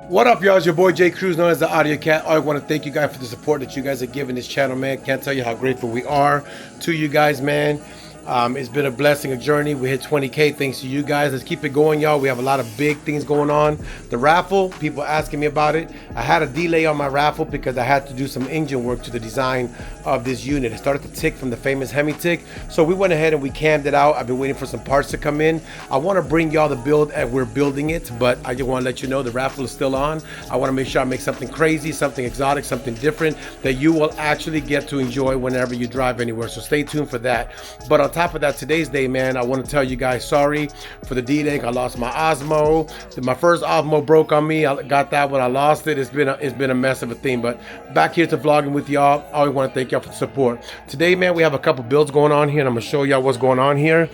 What up, y'all? It's your boy Jay Cruz, known as the AUDIOZONE. I want to thank you guys for the support that you guys are giving this channel, man. Can't tell you how grateful we are to you guys, man. It's been a blessing, a journey. We hit 20K thanks to you guys. Let's keep it going, y'all. We have a lot of big things going on. The raffle, people asking me about it. I had a delay on my raffle because I had to do some engine work to the design of this unit. It started to tick from the famous Hemi tick. So we went ahead and we cammed it out. I've been waiting for some parts to come in. I want to bring y'all the build and we're building it, but I just want to let you know the raffle is still on. I want to make sure I make something crazy, something exotic, something different that you will actually get to enjoy whenever you drive anywhere. So stay tuned for that. But on top of that, today's day, man, I want to tell you guys sorry for the D-Link. I lost my Osmo. My first Osmo broke on me. I got that one. I lost it. It's been a mess of a thing. But back here to vlogging with y'all. I always want to thank y'all for the support. Today, man, we have a couple builds going on here, and I'm gonna show y'all what's going on here.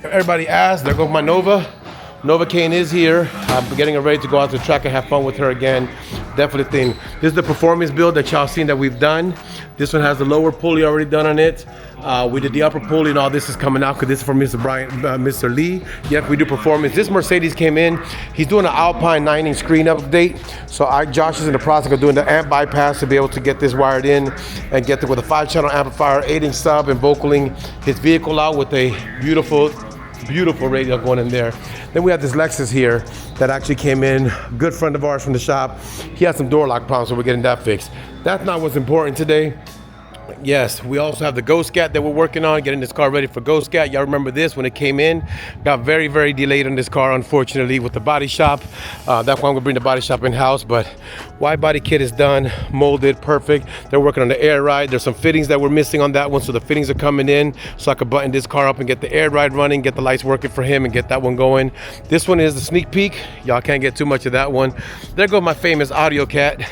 Everybody asked. There goes my Nova. Nova Kane is here. I'm getting her ready to go out to the track and have fun with her again. Definitely thing. This is the performance build that y'all seen that we've done. This one has the lower pulley already done on it. We did the upper pulley and all this is coming out because this is from Mr. Lee. Yep, we do performance. This Mercedes came in. He's doing an Alpine 9-inch screen update. So Josh is in the process of doing the amp bypass to be able to get this wired in and get it with a 5-channel amplifier, 8-inch sub, and vocaling his vehicle out with a beautiful radio going in there. Then we have this Lexus here that actually came in, good friend of ours from the shop. He had some door lock problems, so we're getting that fixed. That's not what's important today. Yes, we also have the Ghost Cat that we're working on, getting this car ready for Ghost Cat. Y'all remember this when it came in. Got very, very delayed on this car, unfortunately, with the body shop. That's why I'm gonna bring the body shop in-house, but wide body kit is done, molded, perfect. They're working on the air ride. There's some fittings that we're missing on that one, so the fittings are coming in, so I can button this car up and get the air ride running, get the lights working for him, and get that one going. This one is the sneak peek. Y'all can't get too much of that one. There goes my famous AUDIOZONE.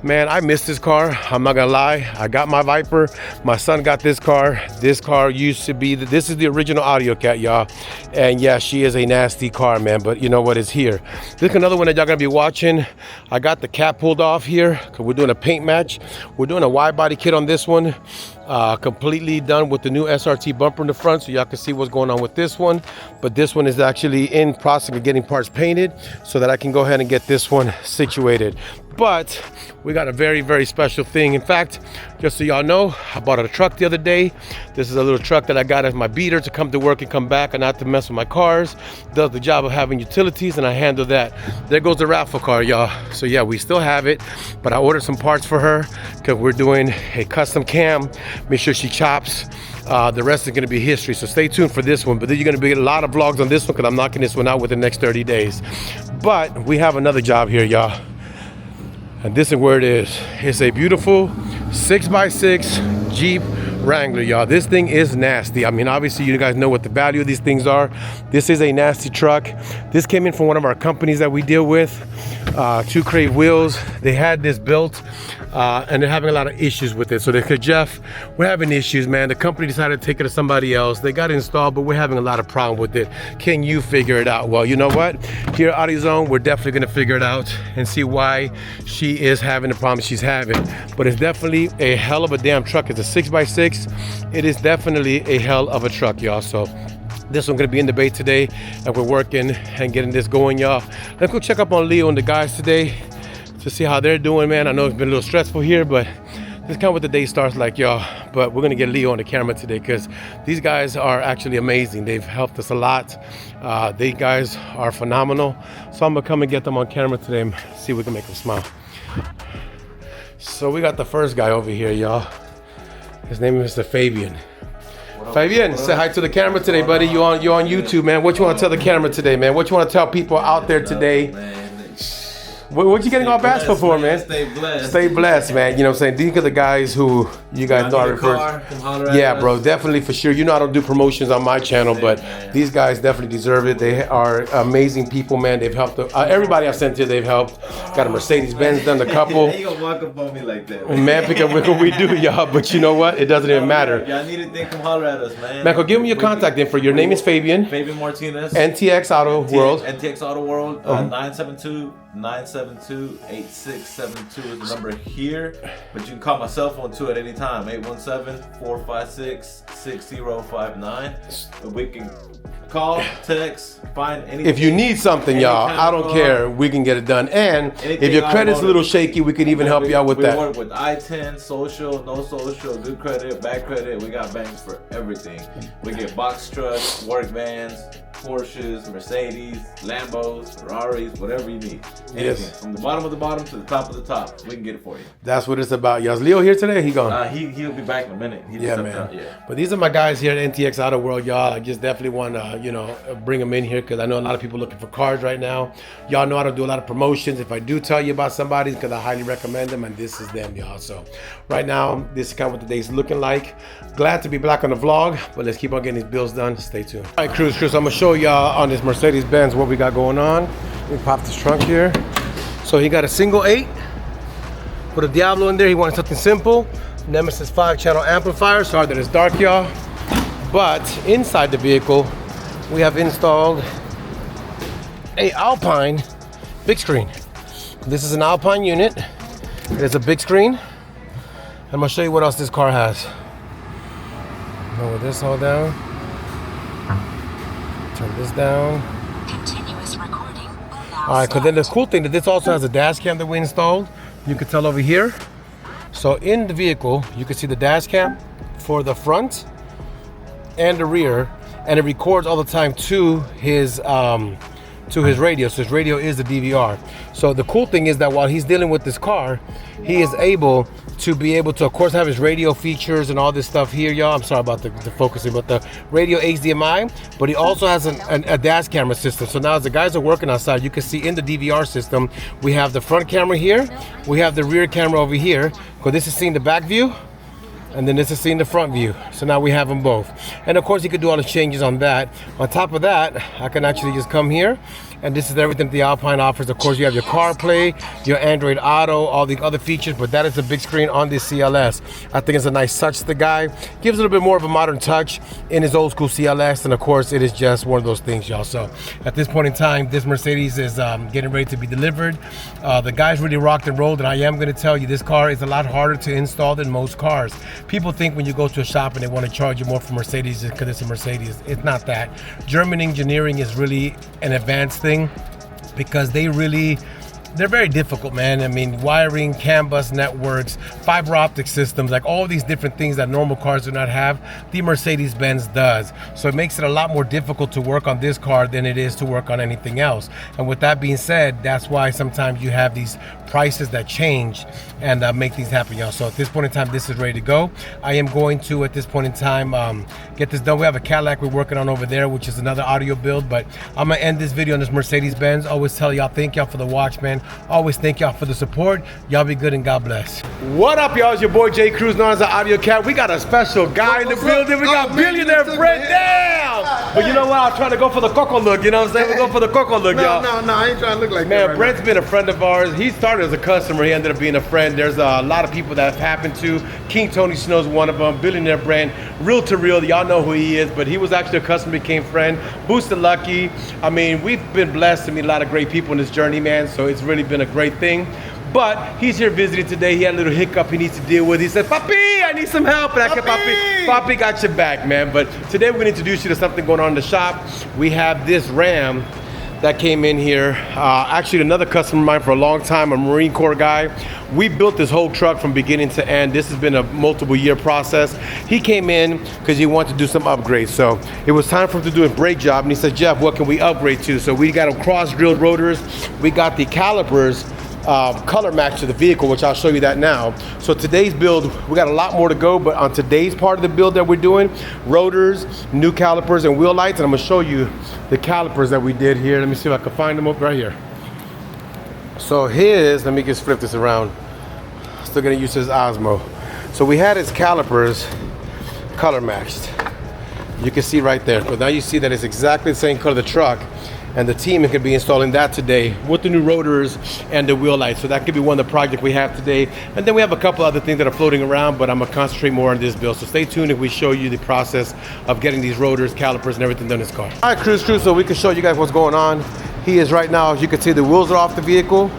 Man, I missed this car. I'm not gonna lie. I got my Viper. My son got this car. This car used to be, this is the original AUDIOZONE, y'all. And yeah, she is a nasty car, man, but you know what is here. This is another one that y'all gonna be watching. I got the cap pulled off here because we're doing a paint match. We're doing a wide body kit on this one. Completely done with the new SRT bumper in the front, so y'all can see what's going on with this one. But this one is actually in process of getting parts painted so that I can go ahead and get this one situated. But we got a very, very special thing. In fact, just so y'all know, I bought a truck the other day. This is a little truck that I got as my beater to come to work and come back and not to mess with my cars. Does the job of having utilities, and I handle that. There goes the raffle car, y'all. So yeah, we still have it, but I ordered some parts for her because we're doing a custom cam. Make sure she chops. The rest is going to be history, so stay tuned for this one. But then you're going to be getting a lot of vlogs on this one because I'm knocking this one out within the next 30 days. But we have another job here, y'all. And this is where it is. It's a beautiful 6x6 Jeep Wrangler, y'all. This thing is nasty. I mean, obviously you guys know what the value of these things are. This is a nasty truck. This came in from one of our companies that we deal with, Two Crave Wheels. They had this built and they're having a lot of issues with it. So they said, Jeff, we're having issues, man. The company decided to take it to somebody else. They got it installed, but we're having a lot of problem with it. Can you figure it out? Well, you know what? Here at AUDIOZONE, we're definitely gonna figure it out and see why she is having the problem she's having. But it's definitely a hell of a damn truck. It's a 6x6. It is definitely a hell of a truck, y'all. So this one gonna be in the bay today, and we're working and getting this going, y'all. Let's go check up on Leo and the guys today to see how they're doing, man. I know it's been a little stressful here, but this is kind of what the day starts like, y'all. But we're gonna get Leo on the camera today because these guys are actually amazing. They've helped us a lot. They guys are phenomenal. So I'm gonna come and get them on camera today and see if we can make them smile. So we got the first guy over here, y'all. His name is Mr. Fabian. Fabian, say hi to the camera today, buddy. You on YouTube, man. What you want to tell the camera today, man? What you want to tell people out there today? What you getting all bashful for, man? Stay blessed. Stay blessed, man. You know what I'm saying? These are the guys who you guys know I refer to. Yeah, bro, definitely for sure. You know I don't do promotions on my channel, but these guys definitely deserve it. They are amazing people, man. They've helped everybody I've sent here. They've helped. Got a Mercedes-Benz, done a couple. You gonna walk up on me like that, man? Because we do, y'all. But you know what? It doesn't even matter. Y'all need anything, come holler at us, man. Marco, give me your contact info. Your name is Fabian. Fabian Martinez. NTX Auto World. NTX Auto World. 972-97. 817-272-8672 is the number here. But you can call my cell phone too at any time. 817-456-6059. We can call, text, find anything. If you need something, y'all, I don't care. We can get it done. And if your credit's a little shaky, we can even help you out with that. We work with I-10, social, no social, good credit, bad credit. We got banks for everything. We get box trucks, work vans, Porsches, Mercedes, Lambos, Ferraris, whatever you need. Anything. Yes. From the bottom of the bottom to the top of the top, we can get it for you. That's what it's about, y'all. Is Leo here today? He gone? He'll be back in a minute. Yeah, man. But these are my guys here at NTX Auto World, y'all. I just definitely want to, bring them in here because I know a lot of people looking for cars right now. Y'all know I don't do a lot of promotions. If I do tell you about somebody, because I highly recommend them, and this is them, y'all. So right now, this is kind of what the day's looking like. Glad to be back on the vlog, but let's keep on getting these bills done. Stay tuned. All right, Cruz, I'm going to show y'all on this Mercedes-Benz what we got going on. Let me pop this trunk here. So he got a single 8, put a Diablo in there. He wanted something simple. Nemesis 5-channel amplifier. Sorry that it's dark, y'all. But inside the vehicle, we have installed a Alpine big screen. This is an Alpine unit. It is a big screen. I'm gonna show you what else this car has. Lower this all down. Turn this down. Continuous recording. All right, because then the cool thing that this also has a dash cam that we installed. You can tell over here. So in the vehicle, you can see the dash cam for the front and the rear, and it records all the time to his radio. So his radio is the DVR. So the cool thing is that while he's dealing with this car, he is able to of course, have his radio features and all this stuff here, y'all. I'm sorry about the focusing, but the radio HDMI, but he also has a dash camera system. So now as the guys are working outside, you can see in the DVR system, we have the front camera here, we have the rear camera over here, because this is seeing the back view, and then this is seeing the front view. So now we have them both. And of course, you could do all the changes on that. On top of that, I can actually just come here, and this is everything the Alpine offers. Of course, you have your CarPlay, your Android Auto, all the other features, but that is a big screen on this CLS. I think it's a nice touch to the guy. Gives a little bit more of a modern touch in his old school CLS, and of course, it is just one of those things, y'all. So at this point in time, this Mercedes is getting ready to be delivered. The guys really rocked and rolled, and I am gonna tell you, this car is a lot harder to install than most cars. People think when you go to a shop and they want to charge you more for Mercedes because it's a Mercedes. It's not that. German engineering is really an advanced thing because they're very difficult, man. I mean, wiring, CAN bus networks, fiber optic systems, like all these different things that normal cars do not have, the Mercedes-Benz does. So it makes it a lot more difficult to work on this car than it is to work on anything else. And with that being said, that's why sometimes you have these prices that change and make things happen, y'all. So at this point in time, this is ready to go. I am going to, at this point in time, get this done. We have a Cadillac we're working on over there, which is another audio build, but I'm gonna end this video on this Mercedes-Benz. Always tell y'all, thank y'all for the watch, man. Always thank y'all for the support. Y'all be good and God bless. What up, y'all? It's your boy J Cruz, known as the Audio Cat. We got a special guy in the building. We got Billionaire Fred down. But you know what? I was trying to go for the Coco look. You know what I'm saying? We're going for the Coco look, y'all. No, I ain't trying to look like man, that. Brent's been a friend of ours. He started as a customer. He ended up being a friend. There's a lot of people that have happened to. King Tony Snow's one of them. Billionaire Brent, REELTOREAL. Y'all know who he is, but he was actually a customer, became friend. Boosted Lucky. I mean, we've been blessed to meet a lot of great people in this journey, man. So it's really been a great thing. But he's here visiting today. He had a little hiccup he needs to deal with. He said, Papi, I need some help. And I said, Papi got your back, man. But today we're gonna introduce you to something going on in the shop. We have this Ram that came in here. Actually, another customer of mine for a long time, a Marine Corps guy. We built this whole truck from beginning to end. This has been a multiple year process. He came in because he wanted to do some upgrades. So it was time for him to do a brake job. And he said, Jeff, what can we upgrade to? So we got him cross-drilled rotors. We got the calipers color match to the vehicle, which I'll show you that now. So today's build, we got a lot more to go, but on today's part of the build that we're doing, rotors, new calipers, and wheel lights, and I'm gonna show you the calipers that we did here. Let me see if I can find them up right here. So let me just flip this around. Still gonna use his Osmo. So we had his calipers color matched. You can see right there, but now you see that it's exactly the same color of the truck. And the team could be installing that today with the new rotors and the wheel lights. So that could be one of the projects we have today. And then we have a couple other things that are floating around, but I'm gonna concentrate more on this build. So stay tuned if we show you the process of getting these rotors, calipers, and everything done in this car. All right, Cruz, so we can show you guys what's going on. He is right now, as you can see, the wheels are off the vehicle.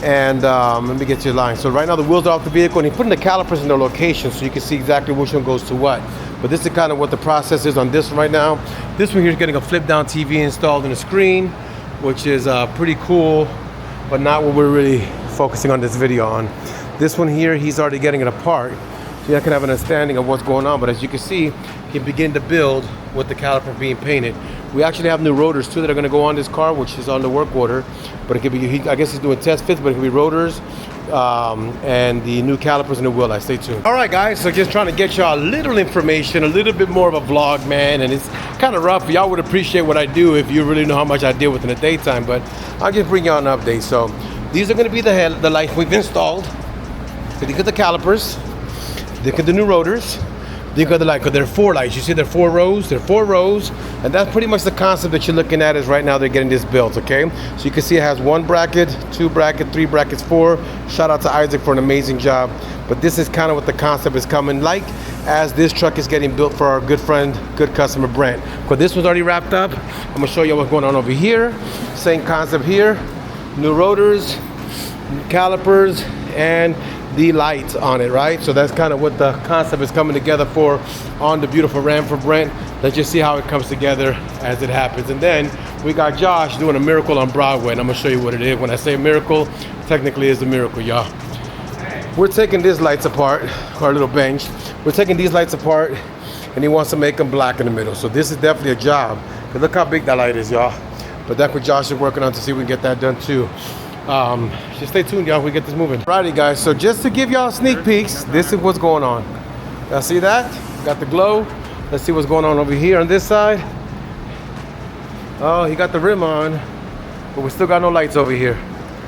And let me get to your line. So right now the wheels are off the vehicle, and he's putting the calipers in their location so you can see exactly which one goes to what. But this is kind of what the process is on this one right now. This one here is getting a flip down TV installed in the screen, which is pretty cool, but not what we're really focusing on this video on. This one here, he's already getting it apart, so you can have an understanding of what's going on. But as you can see, he can begin to build with the caliper being painted. We actually have new rotors too that are going to go on this car, which is on the work order. But it could be, I guess he's doing test fits, but it could be rotors and the new calipers and the wheel light. Stay tuned. All right, guys, so just trying to get y'all a little information, a little bit more of a vlog, man. And it's kind of rough. Y'all would appreciate what I do if you really know how much I deal with in the daytime. But I'll just bring y'all an update. So these are going to be the lights we've installed. So these are the calipers. Look at the new rotors. Look at the light, because there are 4 lights. You see there are 4 rows. There are 4 rows, and that's pretty much the concept that you're looking at. Is right now they're getting this built, okay? So you can see it has 1 bracket, 2 bracket, 3 brackets, 4. Shout out to Isaac for an amazing job. But this is kind of what the concept is coming like as this truck is getting built for our good friend, good customer Brent. Because this one's already wrapped up. I'm gonna show you what's going on over here. Same concept here. New rotors, new calipers, and the lights on it, right? So that's kind of what the concept is coming together for on the beautiful Ram for Brent. Let's just see how it comes together as it happens. And then we got Josh doing a miracle on Broadway, and I'm gonna show you what it is. When I say miracle, technically it's a miracle, y'all. We're taking these lights apart, our little bench. We're taking these lights apart, and he wants to make them black in the middle. So this is definitely a job. But look how big that light is, y'all. But that's what Josh is working on to see if we can get that done too. Just stay tuned, y'all. We get this moving. Alrighty, guys. So just to give y'all sneak peeks, this is what's going on. Y'all see that? Got the glow. Let's see what's going on over here on this side. Oh, he got the rim on, but we still got no lights over here.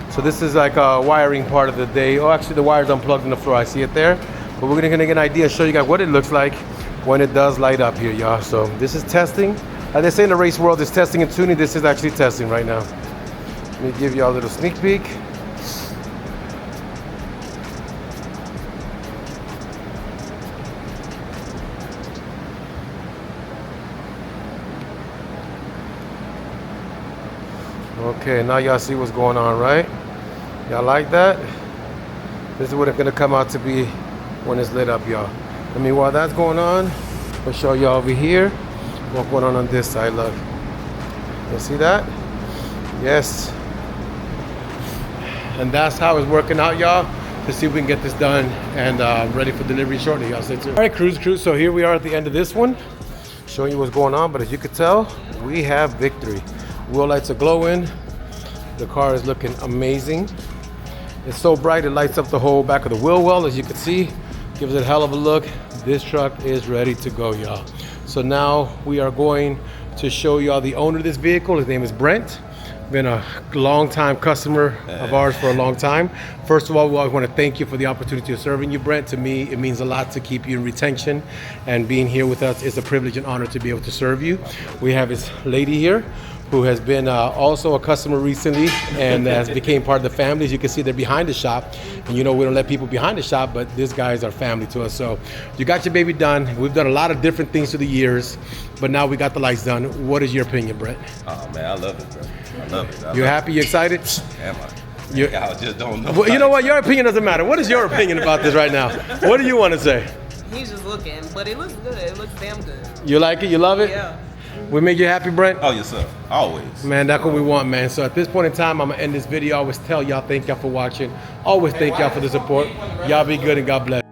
So this is like a wiring part of the day. Oh, actually, the wire's unplugged in the floor. I see it there. But we're gonna get an idea, show you guys what it looks like when it does light up here, y'all. So this is testing. As they say in the race world, it's testing and tuning. This is actually testing right now. Let me give you a little sneak peek. Okay, now y'all see what's going on, right? Y'all like that? This is what it's gonna come out to be when it's lit up, y'all. I mean, while that's going on, I'll show y'all over here what's going on this side. Look, you see that? Yes. And that's how it's working out, y'all, to see if we can get this done and ready for delivery shortly. Y'all stay tuned. All right, crew. So here we are at the end of this one, showing you what's going on. But as you can tell, we have victory. Wheel lights are glowing. The car is looking amazing. It's so bright, it lights up the whole back of the wheel well, as you can see. Gives it a hell of a look. This truck is ready to go, y'all. So now we are going to show y'all the owner of this vehicle. His name is Brent. Been a long time customer of ours for a long time. First of all, we want to thank you for the opportunity of serving you, Brent. To me, it means a lot to keep you in retention, and being here with us is a privilege and honor to be able to serve you. We have his lady here who has been also a customer recently and has became part of the family. As you can see, they're behind the shop, and you know we don't let people behind the shop, but this guy is our family to us. So you got your baby done. We've done a lot of different things through the years, but now we got the lights done. What is your opinion, Brent? Oh man, I love it, bro. I love it. You happy? You excited? Am I? I just don't know. Well, you know what? Your opinion doesn't matter. What is your opinion about this right now? What do you want to say? He's just looking, but it looks good. It looks damn good. You like it? You love it? Yeah. We made you happy, Brent? Oh, yes, sir. Always. Man, that's what we want, man. So at this point in time, I'm going to end this video. I always tell y'all, thank y'all for watching. Always thank y'all for the support. Y'all be good and God bless.